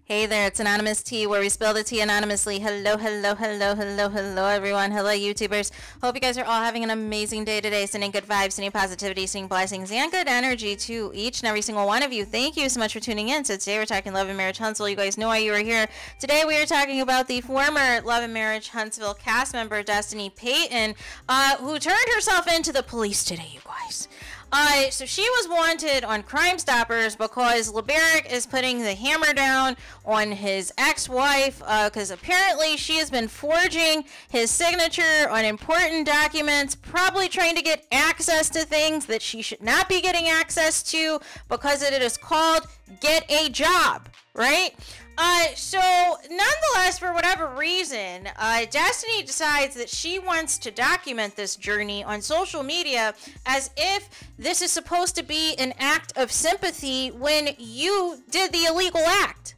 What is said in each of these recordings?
Hey there, it's Anonymous Tea, where we spill the tea anonymously. Hello, hello, hello, hello, hello, everyone. Hello, YouTubers. Hope you guys are all having an amazing day today. Sending good vibes, sending positivity, sending blessings, and good energy to each and every single one of you. Thank you so much for tuning in. So today we're talking Love and Marriage Huntsville. You guys know why you are here. Today we are talking about the former Love and Marriage Huntsville cast member, Destiny Payton, who turned herself into the police today, you guys. So she was wanted on Crime Stoppers because LeBaric is putting the hammer down on his ex-wife because apparently she has been forging his signature on important documents, probably trying to get access to things that she should not be getting access to because it is called Get a Job, right? So nonetheless, for whatever reason, Destiny decides that she wants to document this journey on social media as if this is supposed to be an act of sympathy when you did the illegal act.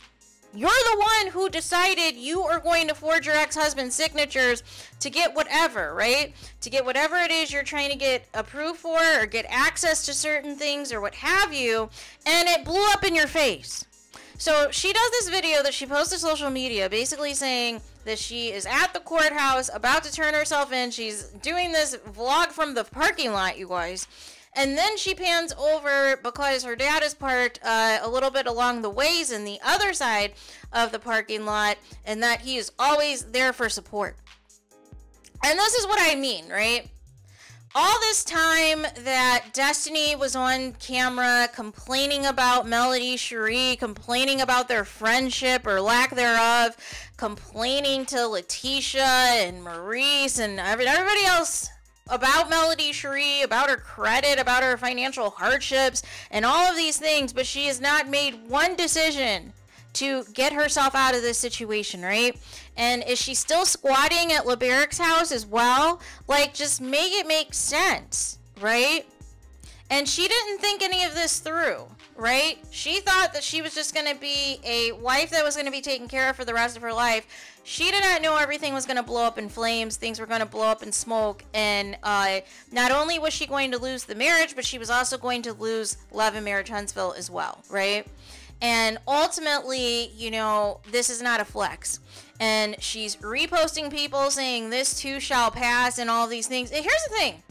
You're the one who decided you are going to forge your ex-husband's signatures to get whatever, right? To get whatever it is you're trying to get approved for or get access to certain things or what have you, and it blew up in your face. So she does this video that she posts to social media basically saying that she is at the courthouse about to turn herself in. She's doing this vlog from the parking lot, you guys. And then she pans over because her dad is parked a little bit along the ways in the other side of the parking lot, and that he is always there for support. And this is what I mean, right? All this time that Destiny was on camera complaining about Melody Cherie, complaining about their friendship or lack thereof, complaining to Letitia and Maurice and everybody else about Melody Cherie, about her credit, about her financial hardships, and all of these things, but she has not made one decision to get herself out of this situation, right? And is she still squatting at LeBaric's house as well? Like, just make it make sense, right? And she didn't think any of this through, right? She thought that she was just going to be a wife that was going to be taken care of for the rest of her life. She did not know everything was going to blow up in flames. Things were going to blow up in smoke. And not only was she going to lose the marriage, but she was also going to lose Love and Marriage Huntsville as well, right? And ultimately, you know, this is not a flex. And she's reposting people saying this too shall pass and all these things. And here's the thing.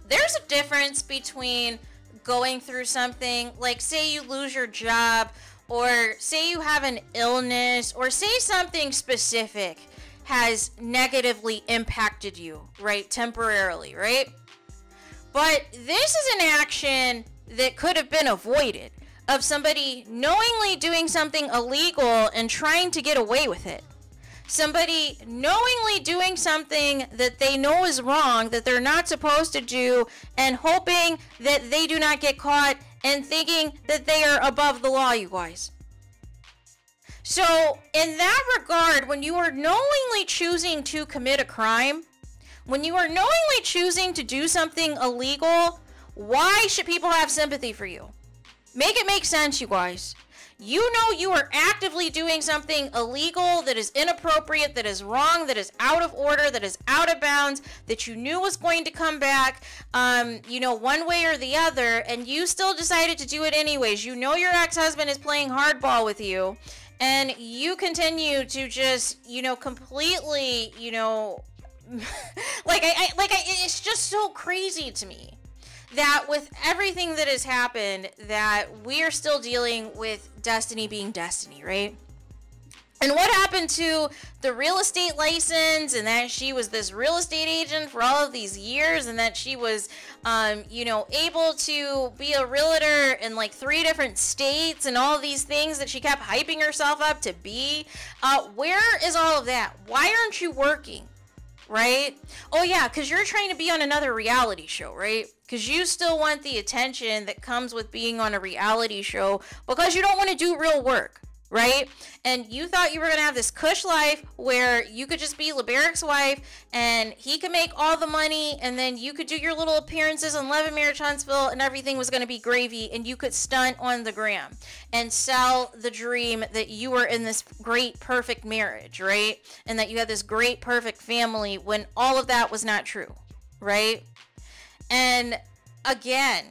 There's a difference between going through something, like say you lose your job, or say you have an illness, or say something specific has negatively impacted you, right? Temporarily, right? But this is an action that could have been avoided, of somebody knowingly doing something illegal and trying to get away with it. Somebody knowingly doing something that they know is wrong, that they're not supposed to do, and hoping that they do not get caught and thinking that they are above the law, you guys. So in that regard, when you are knowingly choosing to commit a crime, when you are knowingly choosing to do something illegal, why should people have sympathy for you? Make it make sense, you guys. You know you are actively doing something illegal that is inappropriate, that is wrong, that is out of order, that is out of bounds, that you knew was going to come back, you know, one way or the other, and you still decided to do it anyways. You know your ex-husband is playing hardball with you, and you continue to just, you know, completely, you know, it's just so crazy to me that with everything that has happened, that we are still dealing with Destiny being Destiny, right? And what happened to the real estate license, and that she was this real estate agent for all of these years, and that she was, you know, able to be a realtor in like 3 different states and all these things that she kept hyping herself up to be. Where is all of that? Why aren't you working? Right? Oh yeah, because you're trying to be on another reality show, right? Because you still want the attention that comes with being on a reality show because you don't want to do real work, right? And you thought you were going to have this cush life where you could just be LeBaric's wife and he could make all the money, and then you could do your little appearances on Love and Marriage Huntsville and everything was going to be gravy, and you could stunt on the gram and sell the dream that you were in this great perfect marriage, right? And that you had this great perfect family when all of that was not true, right? And again,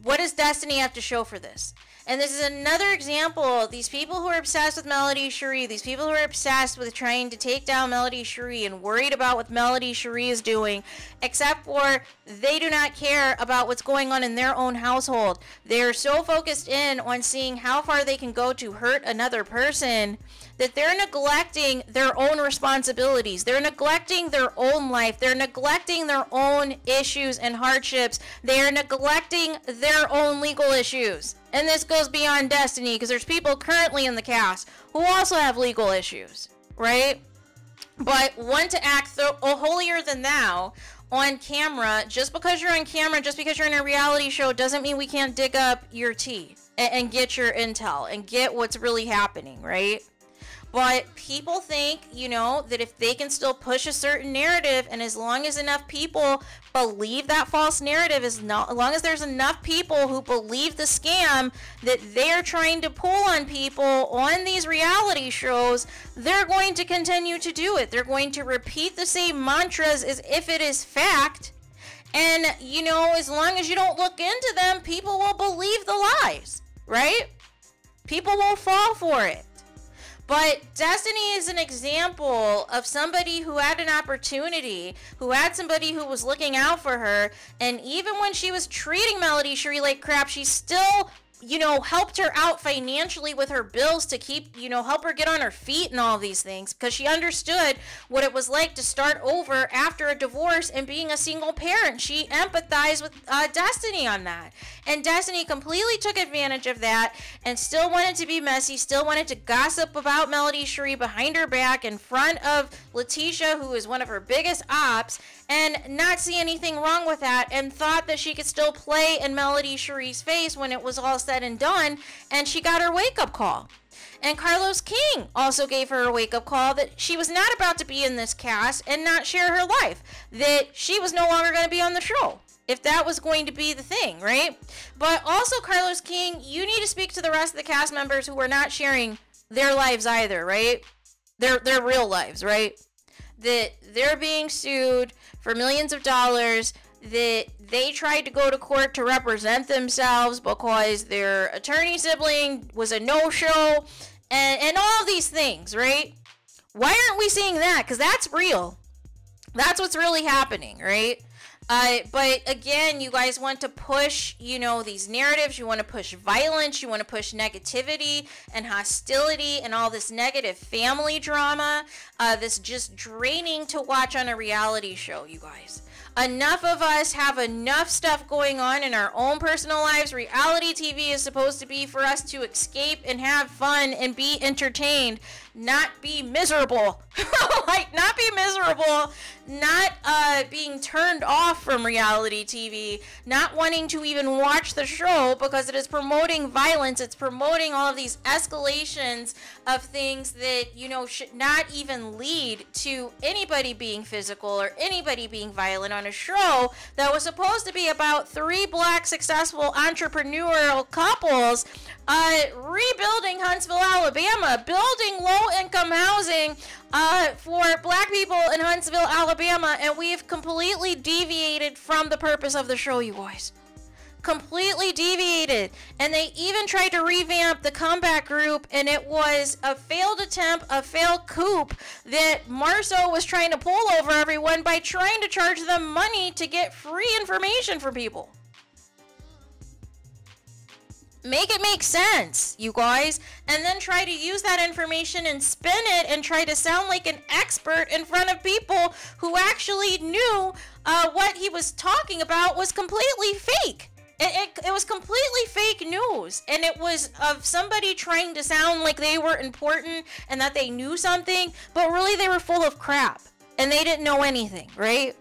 what does Destiny have to show for this? And this is another example. These people who are obsessed with Melody Cherie, these people who are obsessed with trying to take down Melody Cherie and worried about what Melody Cherie is doing, except for they do not care about what's going on in their own household. They're so focused in on seeing how far they can go to hurt another person that they're neglecting their own responsibilities. They're neglecting their own life. They're neglecting their own issues and hardships. They are neglecting their own legal issues. And this goes beyond Destiny, because there's people currently in the cast who also have legal issues, right? But want to act holier than thou on camera. Just because you're on camera, just because you're in a reality show, doesn't mean we can't dig up your tea and get your intel and get what's really happening, right? But people think, you know, that if they can still push a certain narrative, and as long as enough people believe that false narrative, as long as there's enough people who believe the scam that they're trying to pull on people on these reality shows, they're going to continue to do it. They're going to repeat the same mantras as if it is fact. And, you know, as long as you don't look into them, people will believe the lies, right? People will fall for it. But Destiny is an example of somebody who had an opportunity, who had somebody who was looking out for her, and even when she was treating Melody Cherie like crap, she still, you know, helped her out financially with her bills to keep, you know, help her get on her feet and all these things, because she understood what it was like to start over after a divorce and being a single parent. She empathized with Destiny on that. And Destiny completely took advantage of that and still wanted to be messy, still wanted to gossip about Melody Cherie behind her back in front of Letitia, who is one of her biggest ops, and not see anything wrong with that, and thought that she could still play in Melody Cherie's face when it was all said and done, and she got her wake-up call. And Carlos King also gave her a wake-up call that she was not about to be in this cast and not share her life, that she was no longer going to be on the show, if that was going to be the thing, right? But also, Carlos King, you need to speak to the rest of the cast members who are not sharing their lives either, right? Their real lives, right? That they're being sued for millions of dollars, that they tried to go to court to represent themselves because their attorney sibling was a no-show, and all of these things, right? Why aren't we seeing that? Because that's real. That's what's really happening, right? But again, you guys want to push, you know, these narratives. You want to push violence. You want to push negativity and hostility and all this negative family drama. This just draining to watch on a reality show, you guys. Enough of us have enough stuff going on in our own personal lives. Reality TV is supposed to be for us to escape and have fun and be entertained, not be miserable. Like, not be miserable, not being turned off from reality TV, not wanting to even watch the show because it is promoting violence. It's promoting all of these escalations of things that, you know, should not even lead to anybody being physical or anybody being violent on a show that was supposed to be about 3 black successful entrepreneurial couples rebuilding Huntsville, Alabama, building low-income housing for black people in Huntsville, Alabama, and we've completely deviated from the purpose of the show, you guys. Completely deviated. And they even tried to revamp the comeback group, and it was a failed attempt, a failed coup that Marceau was trying to pull over everyone by trying to charge them money to get free information for people. Make it make sense, you guys, and then try to use that information and spin it and try to sound like an expert in front of people who actually knew what he was talking about was completely fake. It was completely fake news, and it was of somebody trying to sound like they were important and that they knew something, but really they were full of crap, and they didn't know anything, right?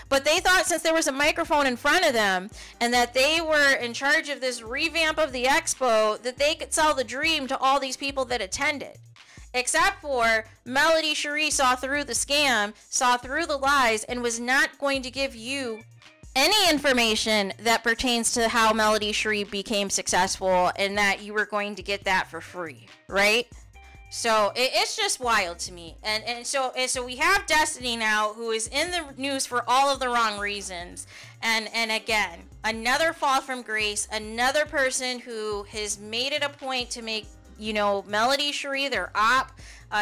But they thought since there was a microphone in front of them and that they were in charge of this revamp of the expo, that they could sell the dream to all these people that attended. Except for Melody Cherie saw through the scam, saw through the lies, and was not going to give you any information that pertains to how Melody Cherie became successful, and that you were going to get that for free, right? So it's just wild to me. And so we have Destiny now, who is in the news for all of the wrong reasons. And again, another fall from grace, another person who has made it a point to make, you know, Melody Cherie their op,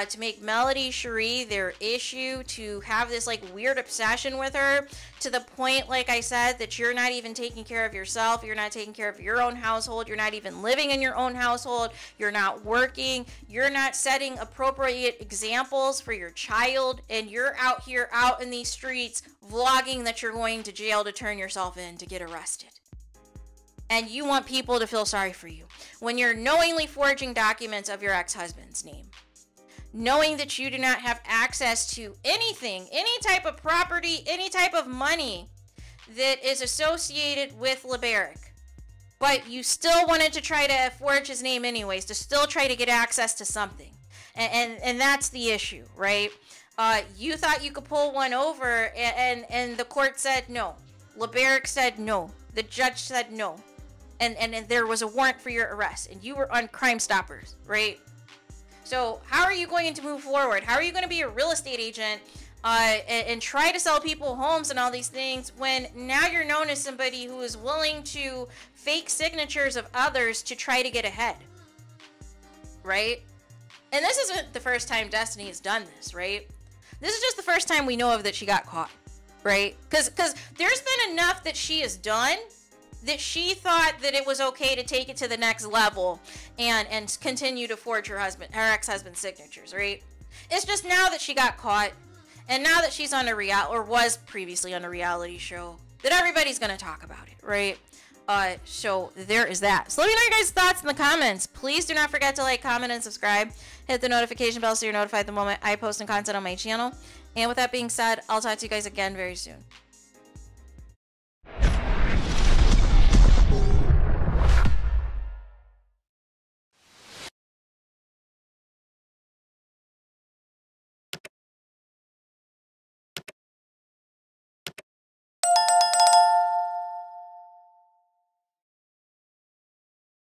to make Melody Cherie their issue, to have this like weird obsession with her, to the point, like I said, that you're not even taking care of yourself, you're not taking care of your own household, you're not even living in your own household, you're not working, you're not setting appropriate examples for your child, and you're out here out in these streets vlogging that you're going to jail to turn yourself in to get arrested. And you want people to feel sorry for you when you're knowingly forging documents of your ex-husband's name, knowing that you do not have access to anything, any type of property, any type of money that is associated with LeBaric, but you still wanted to try to forge his name anyways, to still try to get access to something. And that's the issue, right? You thought you could pull one over, and the court said no. LeBaric said no. The judge said no. And there was a warrant for your arrest, and you were on Crime Stoppers, right? So how are you going to move forward? How are you going to be a real estate agent and try to sell people homes and all these things when now you're known as somebody who is willing to fake signatures of others to try to get ahead, right? And this isn't the first time Destiny has done this, right? This is just the first time we know of that she got caught, right? Because there's been enough that she has done that she thought that it was okay to take it to the next level and continue to forge her ex-husband's signatures, right? It's just now that she got caught, and now that she's on or was previously on a reality show, that everybody's gonna talk about it, right? So there is that. So let me know your guys' thoughts in the comments. Please do not forget to like, comment, and subscribe. Hit the notification bell so you're notified the moment I post new content on my channel. And with that being said, I'll talk to you guys again very soon.